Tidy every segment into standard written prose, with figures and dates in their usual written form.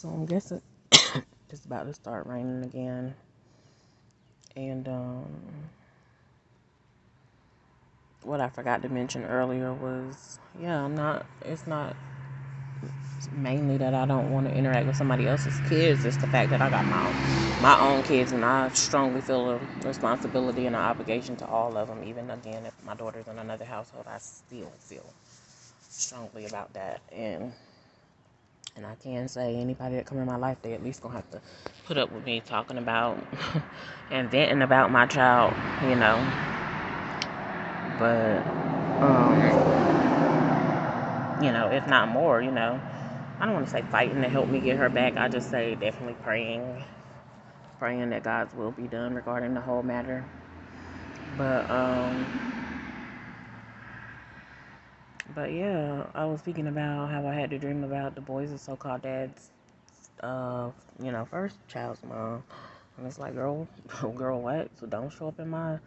So I'm guessing it's about to start raining again. And what I forgot to mention earlier was, it's not mainly that I don't want to interact with somebody else's kids. It's the fact that I got my own kids, and I strongly feel a responsibility and an obligation to all of them. Even again, if my daughter's in another household, I still feel strongly about that. And I can say anybody that come in my life, they at least gonna have to put up with me talking about and venting about my child, you know. But if not more, I don't want to say fighting to help me get her back. I just say definitely praying that God's will be done regarding the whole matter. But yeah, I was speaking about how I had to dream about the boys' so-called dad's, first child's mom. And it's like, girl, what? So don't show up I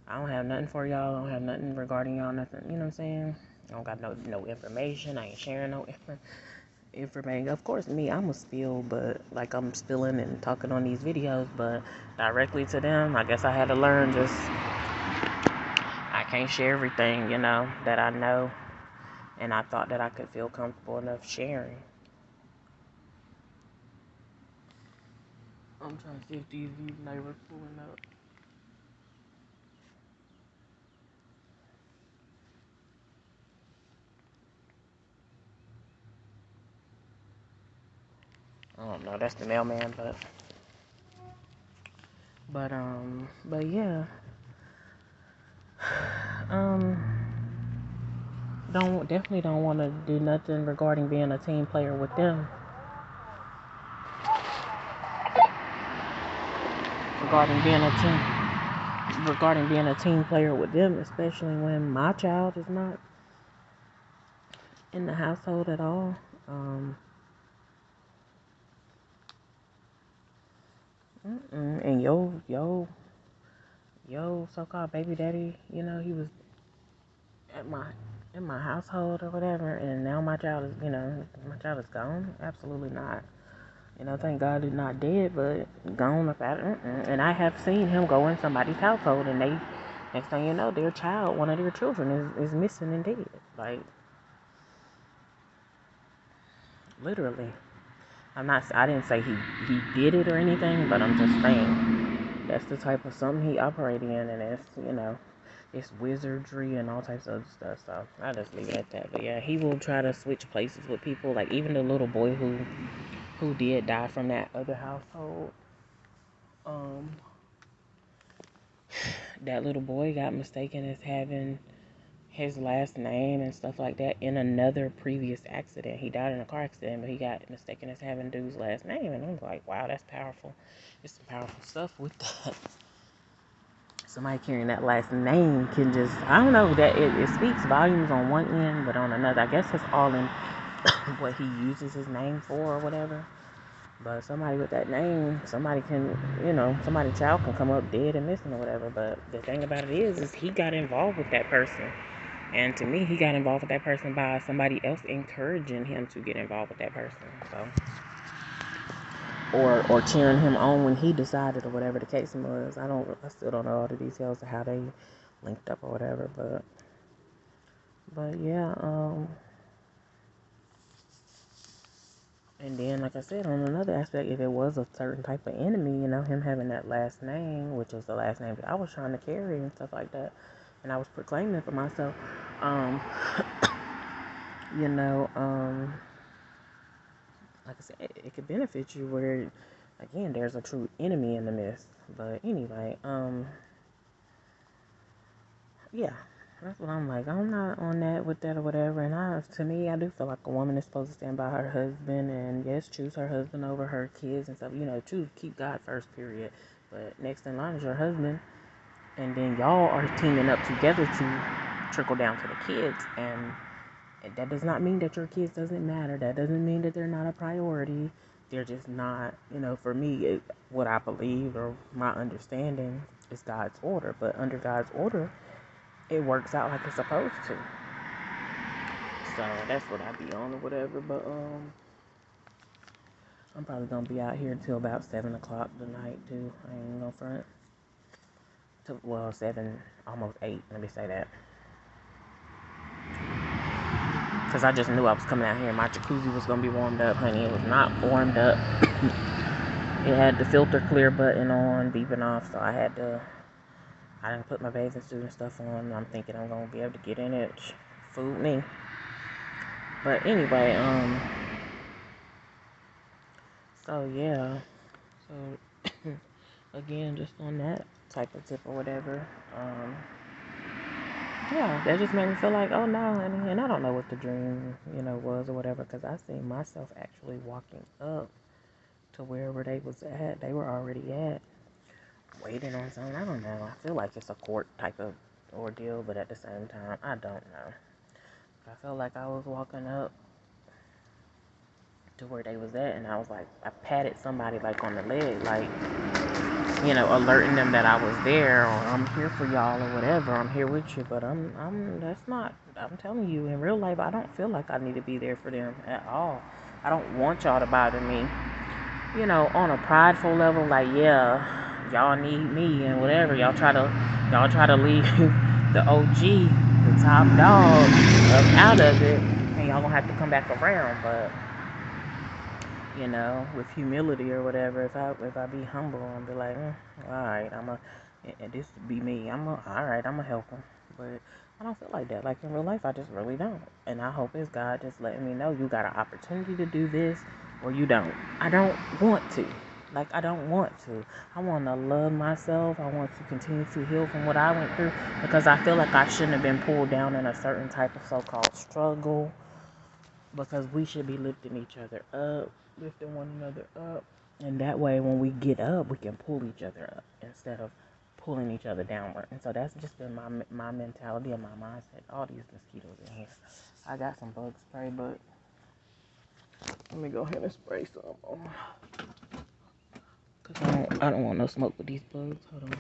don't have nothing for y'all. I don't have nothing regarding y'all, nothing. You know what I'm saying? I don't got no information. I ain't sharing no information. Of course, I'm a spill, but like I'm spilling and talking on these videos, but directly to them, I guess I had to learn I can't share everything, that I know. And I thought that I could feel comfortable enough sharing. I'm trying to see if these neighbors pulling up. I don't know, that's the mailman, but yeah. Um, definitely don't want to do nothing regarding being a team player with them. Regarding being a team player with them, especially when my child is not in the household at all. And yo, so-called baby daddy, he was at my household or whatever, and now my child is gone. Absolutely not. Thank God he's not dead, but gone about it. And I have seen him go in somebody's household, and they, next thing you know, their child, one of their children, is missing and dead. Like, literally. I didn't say he did it or anything, but I'm just saying that's the type of something he operated in, and it's wizardry and all types of stuff. So I just leave it at that. But yeah, he will try to switch places with people. Like even the little boy who did die from that other household. That little boy got mistaken as having his last name and stuff like that in another previous accident. He died in a car accident, but he got mistaken as having dude's last name, and I was like, wow, that's powerful. There's some powerful stuff with that. Somebody carrying that last name can just, I don't know, that it speaks volumes on one end, but on another, I guess it's all in what he uses his name for or whatever. But somebody with that name, somebody's child can come up dead and missing or whatever. But the thing about it is he got involved with that person. And to me, he got involved with that person by somebody else encouraging him to get involved with that person. So, or cheering him on when he decided, or whatever the case was. I still don't know all the details of how they linked up or whatever. But yeah. And then, like I said, on another aspect, if it was a certain type of enemy, him having that last name, which was the last name that I was trying to carry and stuff like that, and I was proclaiming for myself, um, you know, um, like I said, it could benefit you where, again, there's a true enemy in the midst. But anyway, yeah, that's what I'm like. I'm not on that with that or whatever. And to me, I do feel like a woman is supposed to stand by her husband and yes, choose her husband over her kids and stuff. Choose keep God first, period. But next in line is your husband, and then y'all are teaming up together to trickle down to the kids. And that does not mean that your kids doesn't matter. That doesn't mean that they're not a priority. They're just not, for me, what I believe or my understanding is God's order. But under God's order, it works out like it's supposed to. So that's what I be on or whatever. But I'm probably gonna be out here till about 7 o'clock tonight too. I ain't gonna front. Well, 7, almost 8. Let me say that. Because I just knew I was coming out here and my jacuzzi was gonna be warmed up, honey. It was not warmed up. It had the filter clear button on, beeping off, so I didn't put my bathing suit and stuff on. I'm thinking I'm gonna be able to get in it. Fooled me. But anyway, so yeah. So again, just on that type of tip or whatever. Yeah, that just made me feel like, oh no, honey. And I don't know what the dream, was or whatever, because I seen myself actually walking up to wherever they was at. They were already at, waiting on something. I don't know. I feel like it's a court type of ordeal, but at the same time, I don't know. I felt like I was walking up to where they was at, and I was like, I patted somebody like on the leg, like, alerting them that I was there, or I'm here for y'all, or whatever. I'm here with you, but that's not. I'm telling you, in real life, I don't feel like I need to be there for them at all. I don't want y'all to bother me, on a prideful level. Like, yeah, y'all need me and whatever. Y'all try to leave the OG, the top dog, up out of it, and y'all gonna have to come back around, but. With humility or whatever, if I be humble and be like, all right, and this be me, all right, I'ma help him. But I don't feel like that. Like in real life, I just really don't. And I hope it's God just letting me know you got an opportunity to do this or you don't. I don't want to. Like, I don't want to. I want to love myself. I want to continue to heal from what I went through because I feel like I shouldn't have been pulled down in a certain type of so-called struggle. Because we should be lifting each other up, lifting one another up. And that way, when we get up, we can pull each other up instead of pulling each other downward. And so that's just been my mentality and my mindset. All these mosquitoes in here. I got some bug spray, but let me go ahead and spray some. Because I don't want no smoke with these bugs. Hold on.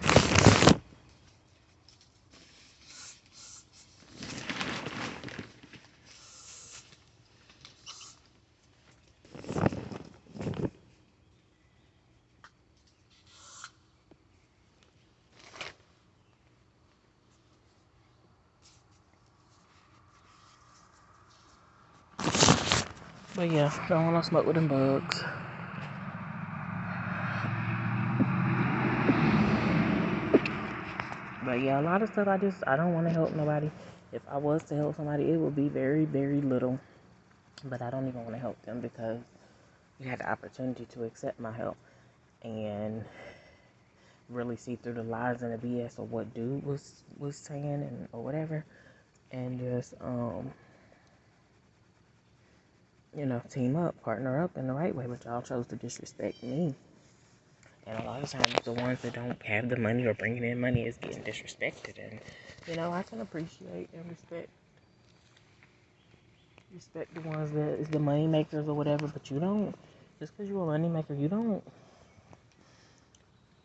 But yeah, don't want no smoke with them bugs. But yeah, a lot of stuff I don't want to help nobody. If I was to help somebody, it would be very, very little. But I don't even want to help them because you had the opportunity to accept my help and really see through the lies and the BS of what dude was saying and or whatever, and just team up, partner up in the right way. But y'all chose to disrespect me. And a lot of times the ones that don't have the money or bringing in money is getting disrespected. And, I can appreciate and respect the ones that is the money makers or whatever. But you don't, just because you're a money maker, you don't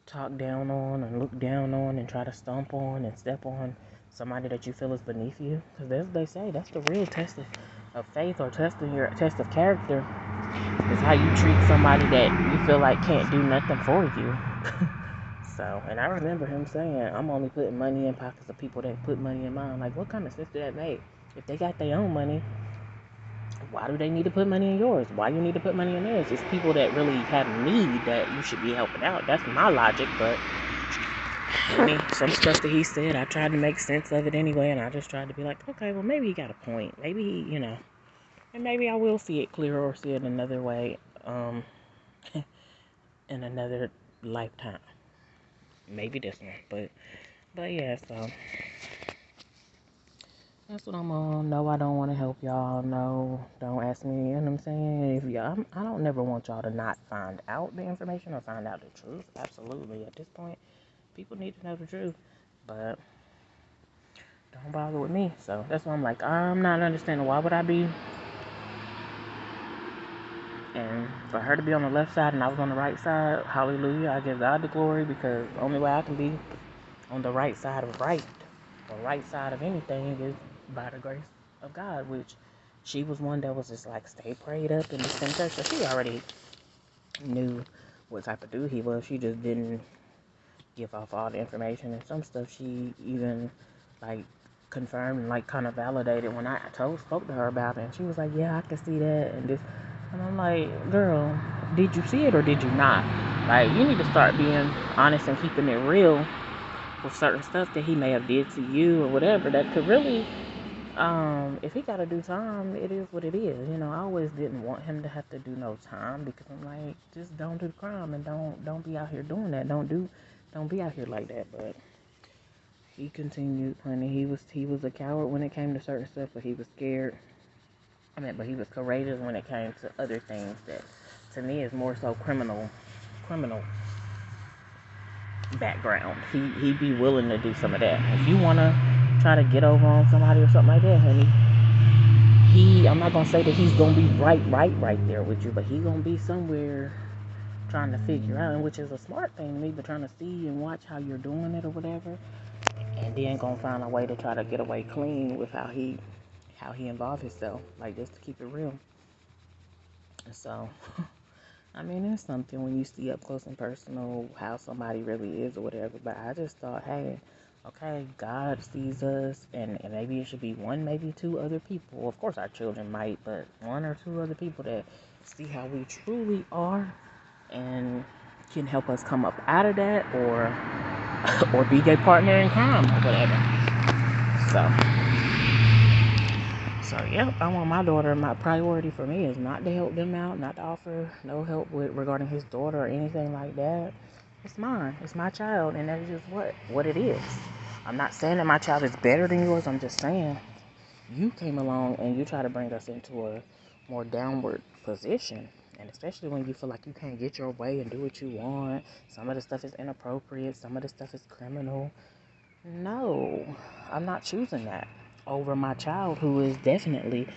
talk down on and look down on and try to stomp on and step on somebody that you feel is beneath you. Because as they say, that's the real test of faith or test of character. Is how you treat somebody that you feel like can't do nothing for you. So, and I remember him saying, I'm only putting money in pockets of people that put money in mine. Like, what kind of sense did that make? If they got their own money, why do they need to put money in yours? Why you need to put money in theirs? It's people that really have need that you should be helping out. That's my logic, but I mean, some stuff that he said, I tried to make sense of it anyway, and I just tried to be like, okay, well, maybe he got a point. Maybe he, and maybe I will see it clearer or see it another way, in another lifetime. Maybe this one, but yeah, so that's what I'm on. No, I don't want to help y'all. No, don't ask me. You know what I'm saying? If y'all, I don't never want y'all to not find out the information or find out the truth. Absolutely. At this point, people need to know the truth, but don't bother with me. So that's why I'm like, I'm not understanding why would I be. And for her to be on the left side and I was on the right side, hallelujah, I give God the glory because the only way I can be on the right side of right, or right side of anything, is by the grace of God, which she was one that was just like stay prayed up in the center. So she already knew what type of dude he was. She just didn't give off all the information, and some stuff she even like confirmed and like kind of validated when I spoke to her about it. And she was like, "Yeah, I can see that," and this, and I'm like, "Girl, did you see it or did you not? Like, you need to start being honest and keeping it real with certain stuff that he may have did to you or whatever that could really." If he gotta do time, it is what it is. I always didn't want him to have to do no time because I'm like, just don't do the crime and don't be out here doing that. Don't be out here like that. But he continued, honey. He was a coward when it came to certain stuff, but he was scared. But he was courageous when it came to other things that, to me, is more so criminal background. He'd be willing to do some of that. If you wanna try to get over on somebody or something like that, honey, I'm not gonna say that he's gonna be right there with you, but he gonna be somewhere trying to figure out, and which is a smart thing to me, but trying to see and watch how you're doing it or whatever, and then gonna find a way to try to get away clean with how he involved himself, like, just to keep it real. And so, I mean, it's something when you see up close and personal how somebody really is or whatever. But I just thought, hey, okay, God sees us, and maybe it should be one, maybe two other people. Of course, our children might, but one or two other people that see how we truly are and can help us come up out of that, or be their partner in crime or whatever. So yeah, I want my daughter. My priority for me is not to help them out, not to offer no help regarding his daughter or anything like that. It's mine. It's my child, and that's just what it is. I'm not saying that my child is better than yours. I'm just saying you came along and you try to bring us into a more downward position. And especially when you feel like you can't get your way and do what you want. Some of the stuff is inappropriate. Some of the stuff is criminal. No, I'm not choosing that over my child, who is definitely,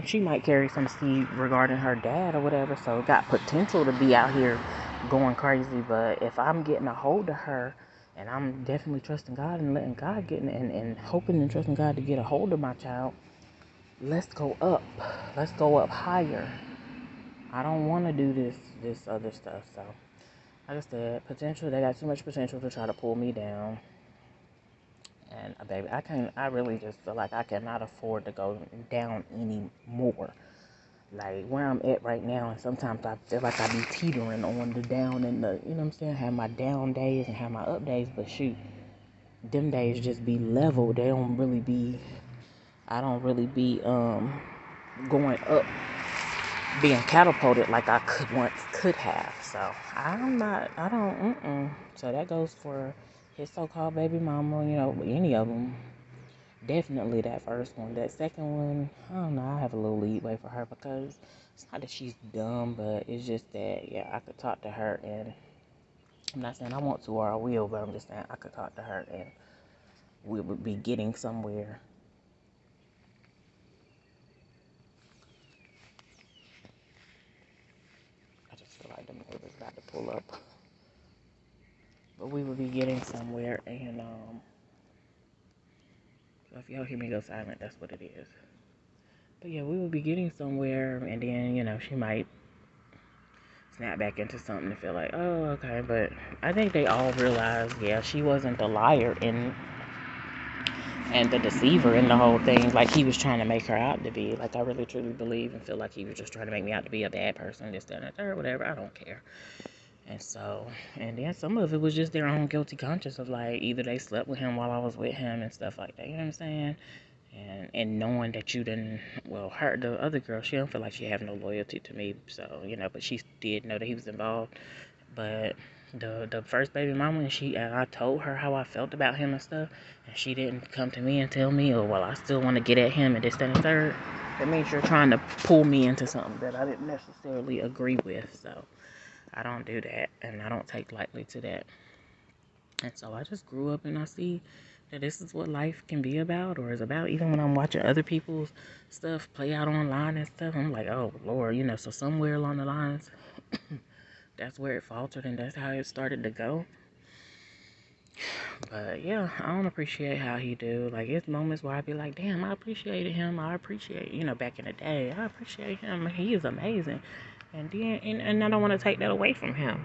she might carry some seed regarding her dad or whatever, so got potential to be out here going crazy. But if I'm getting a hold of her, and I'm definitely trusting God and letting God get in, and hoping and trusting God to get a hold of my child, let's go up. Let's go up higher. I don't want to do this other stuff. So, like I said, they got too much potential to try to pull me down. And baby, I really just feel like I cannot afford to go down anymore. Like where I'm at right now, and sometimes I feel like I be teetering on the down and the, what I'm saying, have my down days and have my up days, but shoot, them days just be level. They don't really be, I don't really be going up, being catapulted like I could have. So I don't. So that goes for his so-called baby mama, any of them. Definitely that first one. That second one, I don't know. I have a little leeway for her because it's not that she's dumb, but it's just that, yeah, I could talk to her, and I'm not saying I want to or I will, but I'm just saying I could talk to her and we would be getting somewhere. I just feel like the neighbor's about to pull up, but we would be getting somewhere, and so if y'all hear me go silent, that's what it is. But yeah, we would be getting somewhere, and then she might snap back into something to feel like, oh, okay. But I think they all realize, yeah, she wasn't the liar and the deceiver in the whole thing, like he was trying to make her out to be. Like, I really truly believe and feel like he was just trying to make me out to be a bad person, this, that, and the third, whatever. I don't care. And so, and then some of it was just their own guilty conscience of, like, either they slept with him while I was with him and stuff like that, you know what I'm saying? And knowing that you didn't, well, her, the other girl, she don't feel like she have no loyalty to me, so, but she did know that he was involved. But the first baby mama, and I told her how I felt about him and stuff, and she didn't come to me and tell me, oh, well, I still want to get at him and this, that, and the third. That means you're trying to pull me into something that I didn't necessarily agree with, so I don't do that, and I don't take lightly to that. And so I just grew up and I see that this is what life can be about, or is about. Even when I'm watching other people's stuff play out online and stuff, I'm like, oh, Lord, so somewhere along the lines, that's where it faltered and that's how it started to go. But yeah, I don't appreciate how he do. Like, it's moments where I be like, damn, I appreciated him. I appreciate, back in the day, I appreciate him. He is amazing. And then, and I don't want to take that away from him.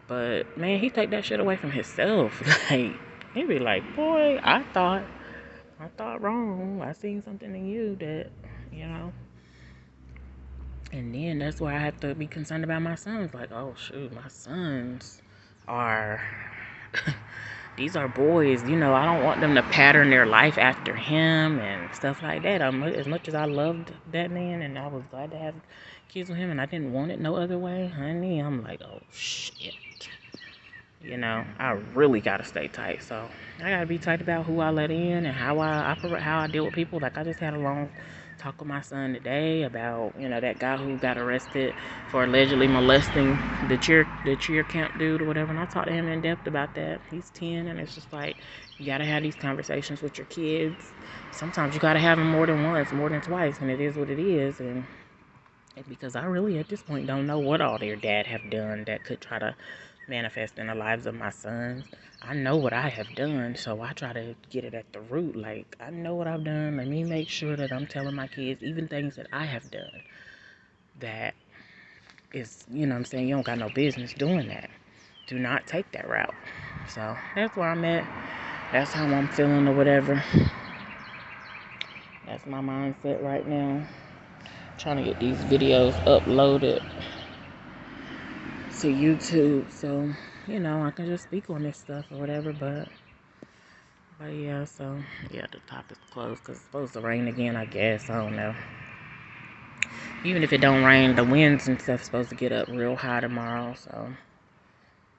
But, man, he take that shit away from himself. Like, he be like, boy, I thought wrong. I seen something in you that, you know. And then that's where I have to be concerned about my sons. Like, oh, shoot, my sons are... these are boys, you know, I don't want them to pattern their life after him and stuff like that. As much as I loved that man and I was glad to have kids with him and I didn't want it no other way, honey, I'm like, oh, shit. You know, I really got to stay tight. So I got to be tight about who I let in and how I operate, how I deal with people. Like, I just had a long talk with my son today about, you know, that guy who got arrested for allegedly molesting the cheer camp dude or whatever. And I talked to him in depth about that. He's 10, and it's just like, you got to have these conversations with your kids. Sometimes you got to have them more than once, more than twice, and it is what it is. And because I really, at this point, don't know what all their dad have done that could try to manifest in the lives of my sons. I know what I have done, so I try to get it at the root. Like, I know what I've done. Let me make sure that I'm telling my kids even things that I have done that is, you know what I'm saying, you don't got no business doing that. Do not take that route. So that's where I'm at. That's how I'm feeling or whatever. That's my mindset right now. Trying to get these videos uploaded to YouTube, so, you know, I can just speak on this stuff or whatever, but yeah, so, yeah, the top is closed, because it's supposed to rain again, I guess, I don't know. Even if it don't rain, the winds and stuff supposed to get up real high tomorrow, so,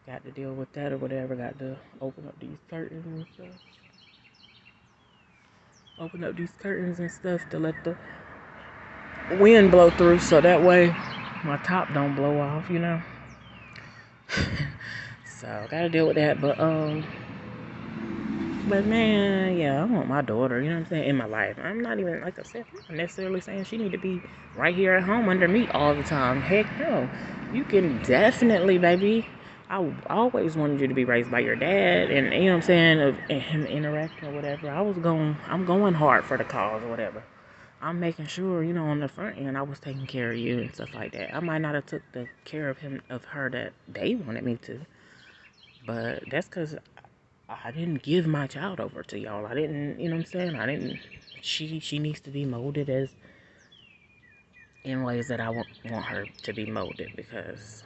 got to deal with that or whatever, got to open up these curtains and stuff. Open up these curtains and stuff to let the wind blow through, so that way my top don't blow off, you know. So, gotta deal with that, but man, yeah, I want my daughter, you know what I'm saying, in my life. I'm not even, like I said, I'm not necessarily saying she need to be right here at home under me all the time. Heck no. You can definitely, baby. I always wanted you to be raised by your dad, and you know what I'm saying, of him interacting or whatever. I'm going hard for the cause or whatever. I'm making sure, you know, on the front end, I was taking care of you and stuff like that. I might not have took the care of her that they wanted me to. But that's because I didn't give my child over to y'all. I didn't, you know what I'm saying? She needs to be molded as in ways that I want her to be molded, because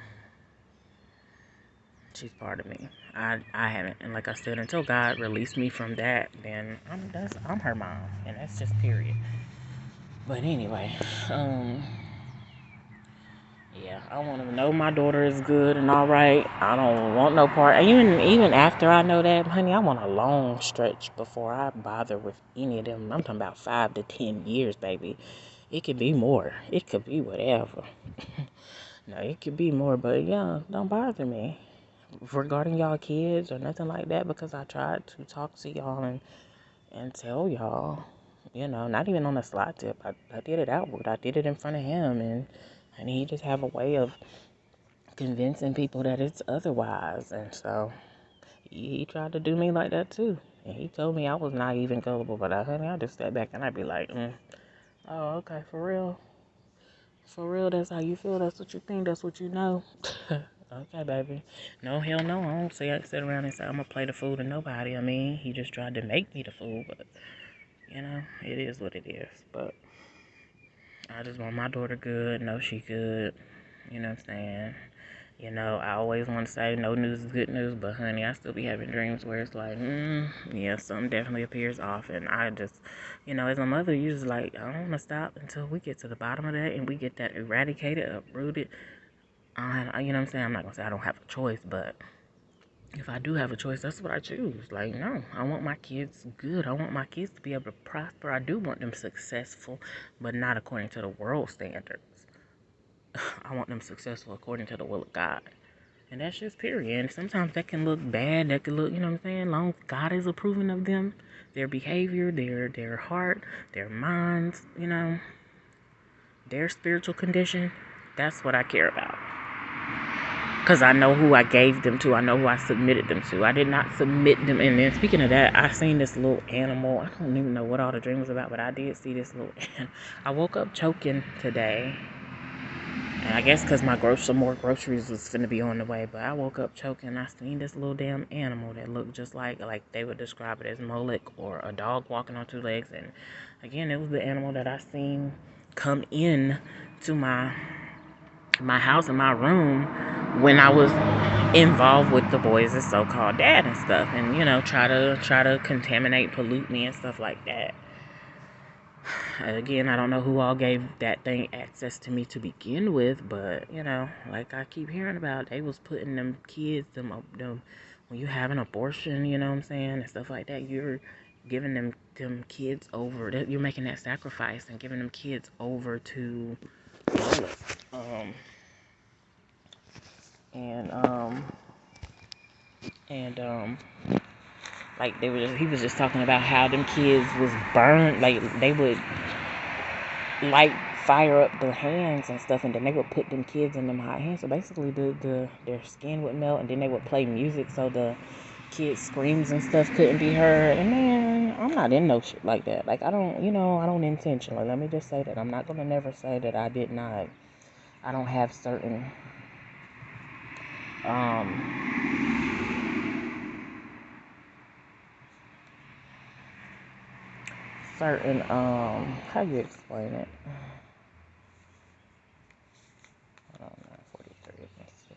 she's part of me. I haven't, and like I said, until God released me from that, then I'm her mom, and that's just period. But anyway, yeah, I want to know my daughter is good and all right. I don't want no part. Even after I know that, honey, I want a long stretch before I bother with any of them. I'm talking about 5 to 10 years, baby. It could be more. It could be whatever. No, it could be more, but yeah, don't bother me regarding y'all kids or nothing like that, because I tried to talk to y'all and tell y'all, you know, not even on a sly tip. I did it outward. I did it in front of him, and he just have a way of convincing people that it's otherwise. And so he tried to do me like that too. And he told me I was not even gullible, but honey, I just step back and I'd be like, oh, okay, for real. For real, that's how you feel, that's what you think, that's what you know. Okay, baby. No, hell no, I don't sit around and say I'm gonna play the fool to nobody. I mean, he just tried to make me the fool, but, you know, it is what it is. But I just want my daughter good, know she good, you know what I'm saying? You know, I always want to say no news is good news, but honey, I still be having dreams where it's like, yeah, something definitely appears off, and I just, you know, as a mother, you just like, I don't want to stop until we get to the bottom of that, and we get that eradicated, uprooted. You know what I'm saying? I'm not going to say I don't have a choice, but if I do have a choice, that's what I choose. Like, no, I want my kids good. I want my kids to be able to prosper. I do want them successful, but not according to the world standards. I want them successful according to the will of God. And that's just period. And sometimes that can look bad. That can look, you know what I'm saying? Long as God is approving of them, their behavior, their heart, their minds, you know, their spiritual condition. That's what I care about. Because I know who I gave them to. I know who I submitted them to. I did not submit them. And then speaking of that, I seen this little animal. I don't even know what all the dream was about, but I did see this little animal. I woke up choking today. And I guess because some more groceries was finna be on the way, but I woke up choking. I seen this little damn animal that looked just like they would describe it as Moloch or a dog walking on two legs. And again, it was the animal that I seen come in to my house and my room when I was involved with the boys' so-called dad and stuff, and try to contaminate, pollute me and stuff like that. Again, I don't know who all gave that thing access to me to begin with, but like I keep hearing about, they was putting them kids, them when you have an abortion, you know what I'm saying, and stuff like that, you're giving them kids over. You're making that sacrifice and giving them kids over to Lilith. And and like he was just talking about how them kids was burned, like they would light fire up the hands and stuff, and then they would put them kids in them hot hands. So basically, their skin would melt, and then they would play music so the kids' screams and stuff couldn't be heard. And man, I'm not in no shit like that. Like I don't intentionally. Let me just say that I'm not gonna never say that I did not. I don't have certain how you explain it? I don't know, 43. Let's see.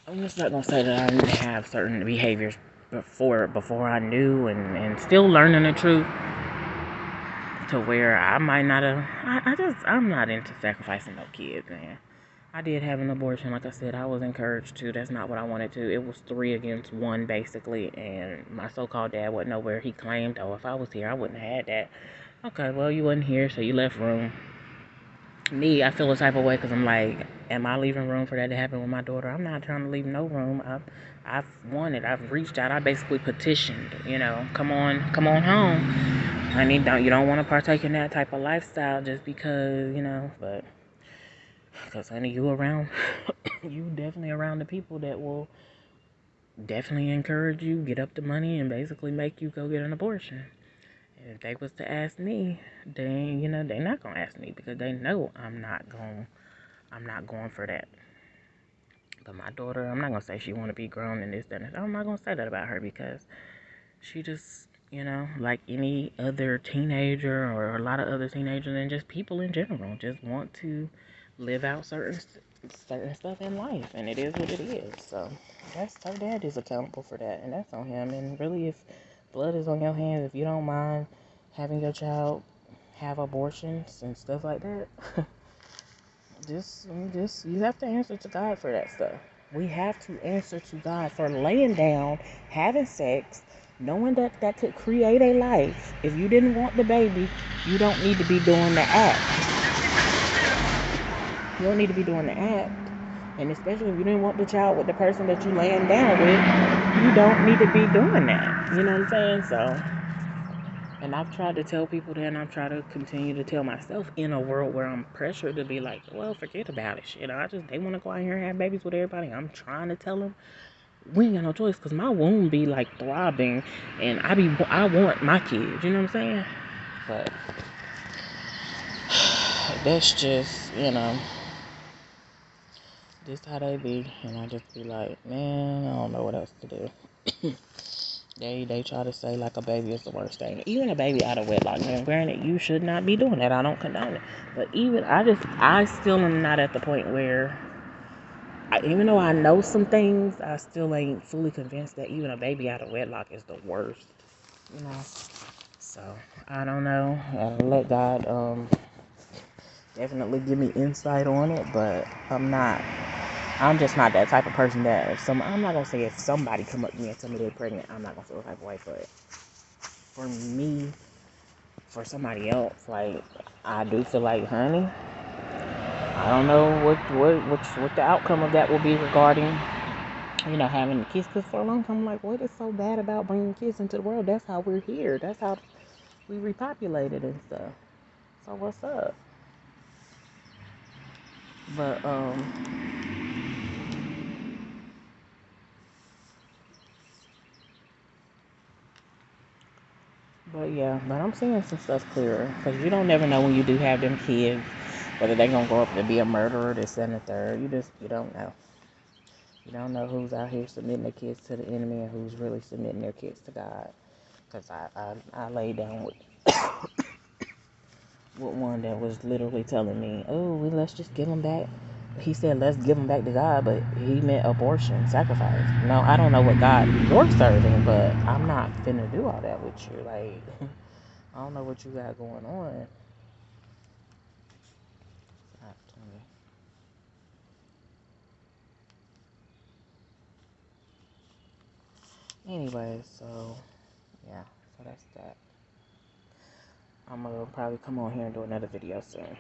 I'm just not gonna say that I didn't have certain behaviors before I knew, and still learning the truth, to where I might not have. I'm not into sacrificing no kids, man. I did have an abortion, like I said. I was encouraged to. That's not what I wanted to. It was 3 against 1 basically, and my so-called dad wasn't nowhere. He claimed, oh, if I was here, I wouldn't have had that. Okay, well, you wasn't here, so you left room. Me, I feel a type of way because I'm like, am I leaving room for that to happen with my daughter? I'm not trying to leave no room. I've wanted, I've reached out, I basically petitioned, come on home. Honey, you don't want to partake in that type of lifestyle just because, but because honey, you definitely around the people that will definitely encourage you, get up the money, and basically make you go get an abortion. If they was to ask me, they're not gonna ask me because they know I'm not going for that. But my daughter, I'm not gonna say she want to be grown and this, that, and that. I'm not gonna say that about her because she just, like any other teenager or a lot of other teenagers and just people in general, just want to live out certain stuff in life, and it is what it is. So that's her dad is accountable for that, and that's on him. And really, if blood is on your hands, if you don't mind having your child have abortions and stuff like that, just you have to answer to God for that stuff. We have to answer to God for laying down, having sex, knowing that that could create a life. If you didn't want the baby, you don't need to be doing the act. You don't need to be doing the act. And especially if you didn't want the child with the person that you laying down with, you don't need to be doing that. You know what I'm saying? So, and I've tried to tell people that, and I've tried to continue to tell myself in a world where I'm pressured to be like, well, forget about it. Shit, they want to go out here and have babies with everybody. I'm trying to tell them, we ain't got no choice because my womb be like throbbing, and I want my kids. You know what I'm saying? But that's just, just how they be, and I just be like, man, I don't know what else to do. They try to say like a baby is the worst thing. Even a baby out of wedlock. Now, granted, you should not be doing that. I don't condone it. But I still am not at the point where, even though I know some things, I still ain't fully convinced that even a baby out of wedlock is the worst. You know. So I don't know. I'll let God definitely give me insight on it, but I'm just not that type of person that I'm not gonna say if somebody come up to me and tell me they're pregnant, I'm not gonna feel the type of way. But for me, for somebody else, like I do feel like, honey, I don't know what the outcome of that will be regarding, having kids. Because for a long time, I'm like, what is so bad about bringing kids into the world? That's how we're here. That's how we repopulated and stuff. So what's up? But But yeah, but I'm seeing some stuff clearer because you don't never know when you do have them kids. Whether they're gonna grow up to be a murderer, this and the third, you don't know. You don't know who's out here submitting their kids to the enemy and who's really submitting their kids to God. Cause I laid down with one that was literally telling me, "Oh, well, let's just give them back." He said, "Let's give them back to God," but he meant abortion, sacrifice. No, I don't know what God you're serving, but I'm not finna do all that with you. Like, I don't know what you got going on. Anyway, so yeah, so that's that. I'm gonna probably come on here and do another video soon.